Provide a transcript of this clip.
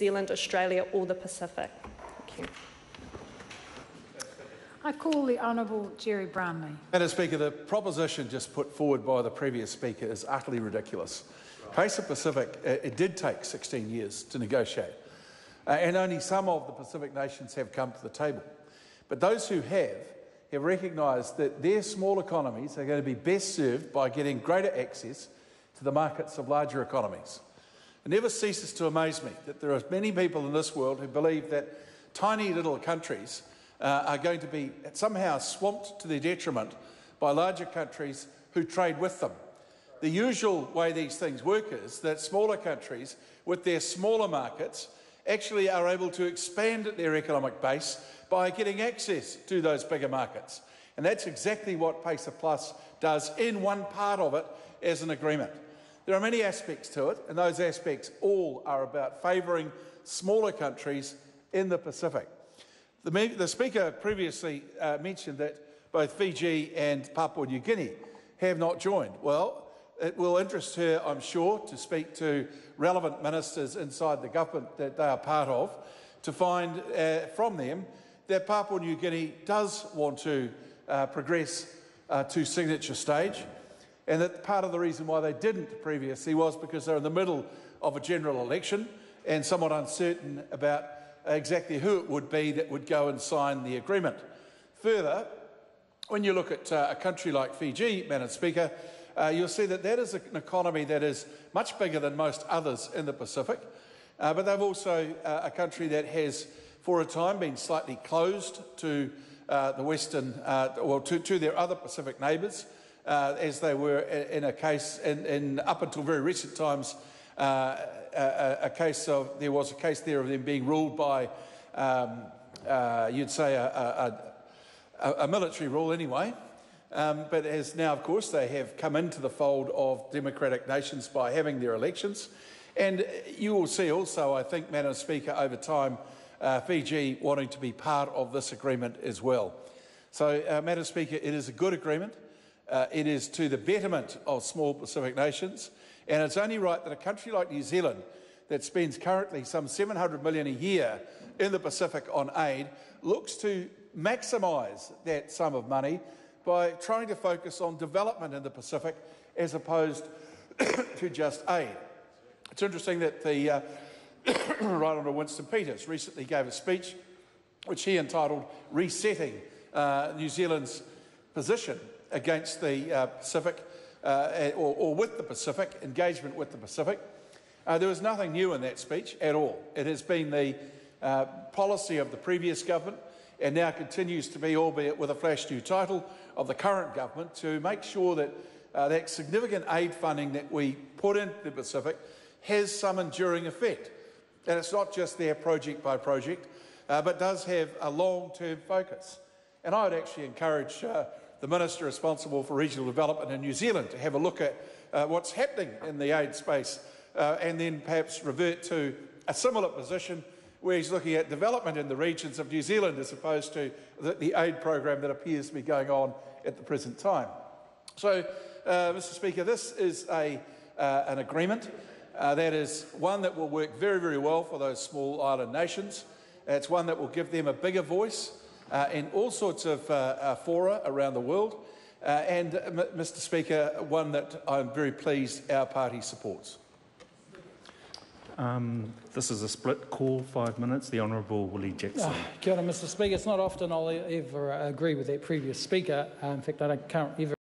Zealand, Australia or the Pacific. Thank you. I call the Honourable Gerry Brownlee. Madam Speaker, the proposition just put forward by the previous speaker is utterly ridiculous. PACER Pacific, it did take 16 years to negotiate, and only some of the Pacific nations have come to the table. But those who have recognised that their small economies are going to be best served by getting greater access to the markets of larger economies. It never ceases to amaze me that there are many people in this world who believe that tiny little countries are going to be somehow swamped to their detriment by larger countries who trade with them. The usual way these things work is that smaller countries with their smaller markets actually are able to expand their economic base by getting access to those bigger markets. And that's exactly what PACER Plus does in one part of it as an agreement. There are many aspects to it, and those aspects all are about favouring smaller countries in the Pacific. The Speaker previously mentioned that both Fiji and Papua New Guinea have not joined. Well, it will interest her, I'm sure, to speak to relevant ministers inside the government that they are part of, to find from them that Papua New Guinea does want to progress to signature stage, and that part of the reason why they didn't previously was because they're in the middle of a general election and somewhat uncertain about exactly who it would be that would go and sign the agreement. Further, when you look at a country like Fiji, Madam Speaker, you'll see that that is an economy that is much bigger than most others in the Pacific, but they've also a country that has, for a time, been slightly closed to the Western, to their other Pacific neighbours, as they were in a case, in up until very recent times, there was a case there of them being ruled by, you'd say, a military rule anyway. But as now, of course, they have come into the fold of democratic nations by having their elections. And you will see also, I think, Madam Speaker, over time, Fiji wanting to be part of this agreement as well. So, Madam Speaker, it is a good agreement. It is to the betterment of small Pacific nations. And it's only right that a country like New Zealand, that spends currently some $700 million a year in the Pacific on aid, looks to maximise that sum of money by trying to focus on development in the Pacific as opposed to just aid. It's interesting that the Right Honourable Winston Peters recently gave a speech which he entitled Resetting New Zealand's Position Against the Pacific, or with the Pacific, engagement with the Pacific. There was nothing new in that speech at all. It has been the policy of the previous government, and now continues to be, albeit with a flash new title, of the current government, to make sure that that significant aid funding that we put into the Pacific has some enduring effect. And it's not just there project by project, but does have a long-term focus. And I would actually encourage the Minister responsible for regional development in New Zealand to have a look at what's happening in the aid space, and then perhaps revert to a similar position where he's looking at development in the regions of New Zealand as opposed to the aid program that appears to be going on at the present time. So, Mr Speaker, this is an agreement that is one that will work very, very well for those small island nations. It's one that will give them a bigger voice in all sorts of fora around the world, and, Mr Speaker, one that I'm very pleased our party supports. This is a split call, 5 minutes. The Honourable Willie Jackson. Kia ora, Mr Speaker. It's not often I'll ever agree with that previous speaker. In fact, I can't ever